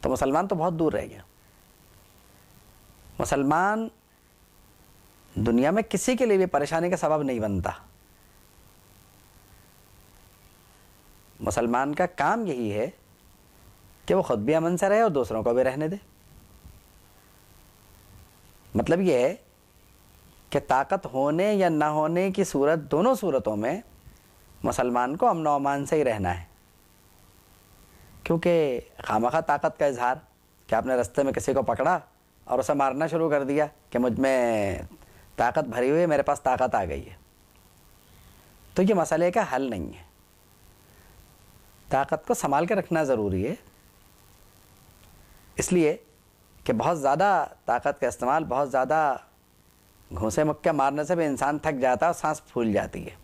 تو مسلمان تو بہت دور رہ گیا. مسلمان دنیا میں کسی کے لیے بھی پریشانی کا سبب نہیں بنتا. مسلمان کا کام یہی ہے کہ وہ خود بھی امن سے رہے اور دوسروں کو بھی رہنے دے. مطلب یہ ہے کہ طاقت ہونے یا نہ ہونے کی صورت، دونوں صورتوں میں مسلمان کو امن و امان سے ہی رہنا ہے. کیونکہ خامخواہ طاقت کا اظہار کہ آپ نے رستے میں کسی کو پکڑا اور اسے مارنا شروع کر دیا کہ مجھ میں طاقت بھری ہوئی ہے، میرے پاس طاقت آ گئی ہے، تو یہ مسئلے کا حل نہیں ہے. طاقت کو سنبھال کے رکھنا ضروری ہے، اس لیے کہ بہت زیادہ طاقت کا استعمال، بہت زیادہ گھونسے مکے مارنے سے بھی انسان تھک جاتا ہے اور سانس پھول جاتی ہے.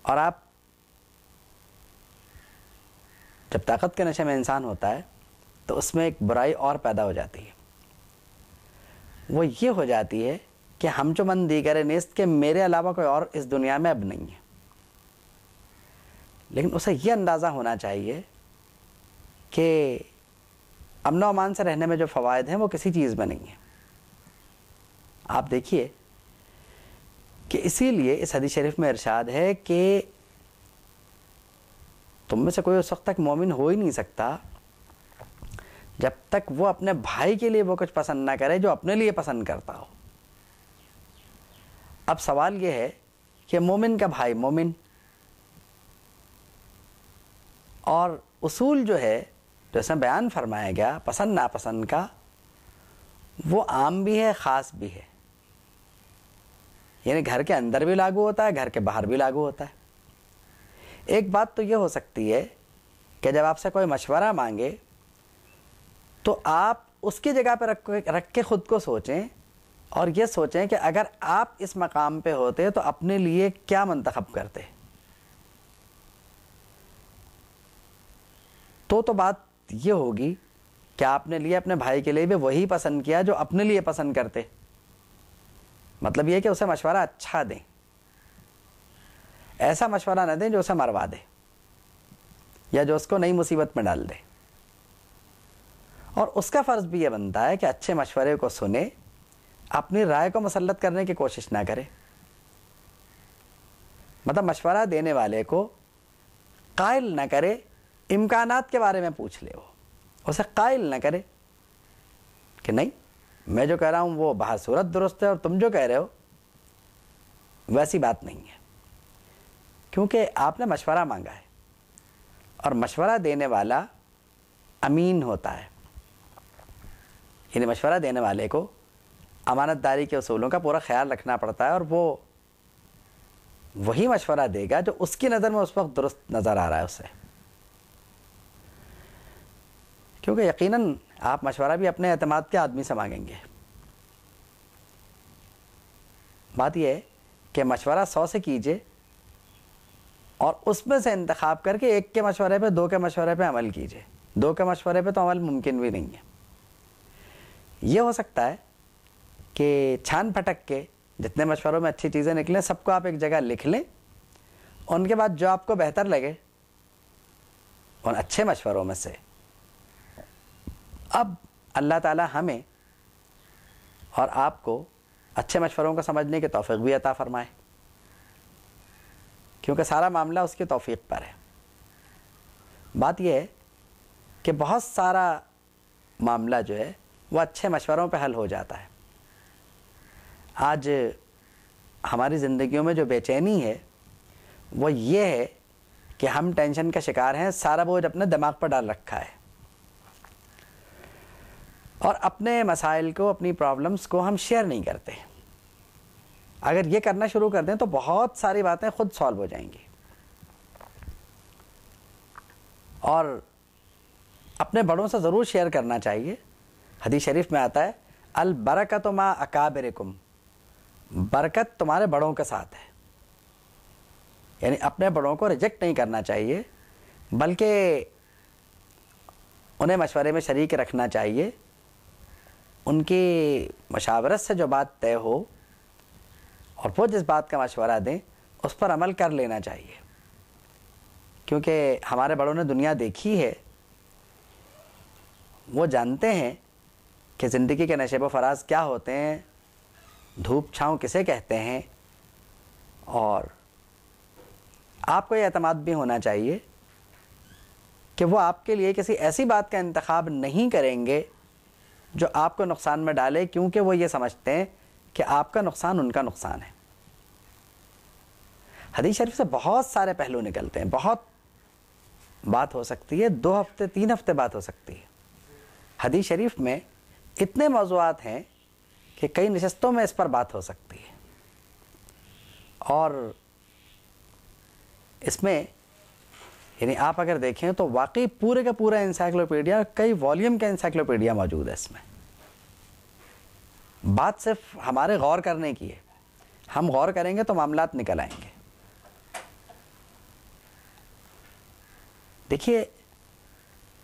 اور آپ جب طاقت کے نشے میں انسان ہوتا ہے تو اس میں ایک برائی اور پیدا ہو جاتی ہے. وہ یہ ہو جاتی ہے کہ ہم جو من دیگر نیست، کہ میرے علاوہ کوئی اور اس دنیا میں اب نہیں ہے. لیکن اسے یہ اندازہ ہونا چاہیے کہ امن و امان سے رہنے میں جو فوائد ہیں وہ کسی چیز میں نہیں ہیں. آپ دیکھیے کہ اسی لیے اس حدیث شریف میں ارشاد ہے کہ تم میں سے کوئی اس وقت تک مومن ہو ہی نہیں سکتا جب تک وہ اپنے بھائی کے لیے وہ کچھ پسند نہ کرے جو اپنے لیے پسند کرتا ہو. اب سوال یہ ہے کہ مومن کا بھائی مومن، اور اصول جو ہے جو اس میں بیان فرمایا گیا پسند ناپسند کا، وہ عام بھی ہے خاص بھی ہے. یعنی گھر کے اندر بھی لاگو ہوتا ہے، گھر کے باہر بھی لاگو ہوتا ہے. ایک بات تو یہ ہو سکتی ہے کہ جب آپ سے کوئی مشورہ مانگے تو آپ اس کی جگہ پہ رکھ کے خود کو سوچیں اور یہ سوچیں کہ اگر آپ اس مقام پہ ہوتے تو اپنے لیے کیا منتخب کرتے. تو بات یہ ہوگی کہ آپ نے لیے اپنے بھائی کے لیے بھی وہی پسند کیا جو اپنے لیے پسند کرتے. مطلب یہ کہ اسے مشورہ اچھا دیں، ایسا مشورہ نہ دیں جو اسے مروا دے یا جو اس کو نئی مصیبت میں ڈال دے. اور اس کا فرض بھی یہ بنتا ہے کہ اچھے مشورے کو سنے، اپنی رائے کو مسلط کرنے کی کوشش نہ کرے. مطلب مشورہ دینے والے کو قائل نہ کرے، امکانات کے بارے میں پوچھ لے، وہ اسے قائل نہ کرے کہ نہیں میں جو کہہ رہا ہوں وہ بہر صورت درست ہے اور تم جو کہہ رہے ہو ویسی بات نہیں ہے. کیونکہ آپ نے مشورہ مانگا ہے اور مشورہ دینے والا امین ہوتا ہے. یعنی مشورہ دینے والے کو امانت داری کے اصولوں کا پورا خیال رکھنا پڑتا ہے اور وہ وہی مشورہ دے گا جو اس کی نظر میں اس وقت درست نظر آ رہا ہے اسے. کیونکہ یقیناً آپ مشورہ بھی اپنے اعتماد کے آدمی سے مانگیں گے. بات یہ ہے کہ مشورہ 100 سے کیجئے اور اس میں سے انتخاب کر کے ایک کے مشورے پہ، 2 کے مشورے پہ عمل کیجئے. 2 کے مشورے پہ تو عمل ممکن بھی نہیں ہے. یہ ہو سکتا ہے کہ چھان پھٹک کے جتنے مشوروں میں اچھی چیزیں نکلیں سب کو آپ ایک جگہ لکھ لیں، ان کے بعد جو آپ کو بہتر لگے ان اچھے مشوروں میں سے اب اللہ تعالی ہمیں اور آپ کو اچھے مشوروں کو سمجھنے کی توفیق بھی عطا فرمائے، کیونکہ سارا معاملہ اس کی توفیق پر ہے. بات یہ ہے کہ بہت سارا معاملہ جو ہے وہ اچھے مشوروں پہ حل ہو جاتا ہے. آج ہماری زندگیوں میں جو بے چینی ہے وہ یہ ہے کہ ہم ٹینشن کا شکار ہیں، سارا بوجھ اپنے دماغ پر ڈال رکھا ہے اور اپنے مسائل کو، اپنی پرابلمز کو ہم شیئر نہیں کرتے. اگر یہ کرنا شروع کر دیں تو بہت ساری باتیں خود سالو ہو جائیں گی. اور اپنے بڑوں سے ضرور شیئر کرنا چاہیے. حدیث شریف میں آتا ہے البرکۃ مع اکابرکم، برکت تمہارے بڑوں کے ساتھ ہے. یعنی اپنے بڑوں کو ریجیکٹ نہیں کرنا چاہیے بلکہ انہیں مشورے میں شریک رکھنا چاہیے. ان کی مشاورت سے جو بات طے ہو اور وہ جس بات کا مشورہ دیں اس پر عمل کر لینا چاہیے. کیونکہ ہمارے بڑوں نے دنیا دیکھی ہے وہ جانتے ہیں کہ زندگی کے نشیب و فراز کیا ہوتے ہیں، دھوپ چھاؤں کسے کہتے ہیں، اور آپ کو یہ اعتماد بھی ہونا چاہیے کہ وہ آپ کے لیے کسی ایسی بات کا انتخاب نہیں کریں گے جو آپ کو نقصان میں ڈالے، کیونکہ وہ یہ سمجھتے ہیں کہ آپ کا نقصان ان کا نقصان ہے۔ حدیث شریف سے بہت سارے پہلو نکلتے ہیں، بہت بات ہو سکتی ہے، 2 ہفتے 3 ہفتے بات ہو سکتی ہے۔ حدیث شریف میں اتنے موضوعات ہیں کہ کئی نشستوں میں اس پر بات ہو سکتی ہے، اور اس میں یعنی آپ اگر دیکھیں تو واقعی پورے کا پورا انسائکلوپیڈیا، کئی والیوم کا انسائکلوپیڈیا موجود ہے اس میں۔ بات صرف ہمارے غور کرنے کی ہے، ہم غور کریں گے تو معاملات نکل آئیں گے۔ دیکھیے،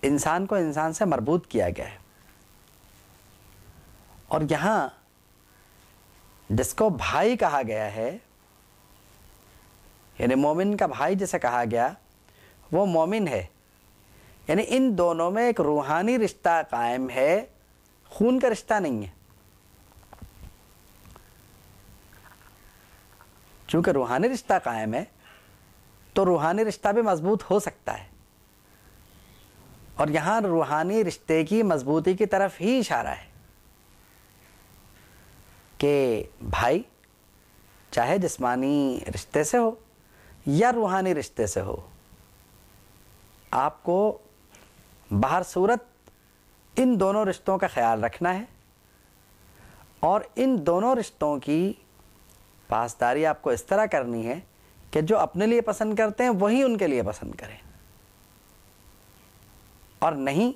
انسان کو انسان سے مربوط کیا گیا ہے، اور یہاں جس کو بھائی کہا گیا ہے، یعنی مومن کا بھائی جسے کہا گیا، وہ مومن ہے، یعنی ان دونوں میں ایک روحانی رشتہ قائم ہے، خون کا رشتہ نہیں ہے۔ چونکہ روحانی رشتہ قائم ہے تو روحانی رشتہ بھی مضبوط ہو سکتا ہے، اور یہاں روحانی رشتے کی مضبوطی کی طرف ہی اشارہ ہے کہ بھائی چاہے جسمانی رشتے سے ہو یا روحانی رشتے سے ہو، آپ کو بہر صورت ان دونوں رشتوں کا خیال رکھنا ہے، اور ان دونوں رشتوں کی پاسداری آپ کو اس طرح کرنی ہے کہ جو اپنے لیے پسند کرتے ہیں وہی ان کے لیے پسند کریں، اور نہیں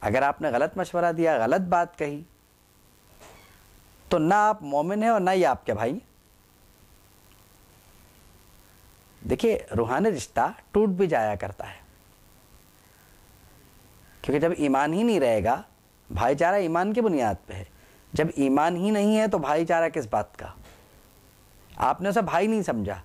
اگر آپ نے غلط مشورہ دیا، غلط بات کہی، تو نہ آپ مومن ہیں اور نہ ہی آپ کے بھائی۔ دیکھیے، روحانی رشتہ ٹوٹ بھی جایا کرتا ہے، کیونکہ جب ایمان ہی نہیں رہے گا، بھائی چارہ ایمان کی بنیاد پہ ہے، جب ایمان ہی نہیں ہے تو بھائی چارہ کس بات کا؟ آپ نے اسے بھائی نہیں سمجھا،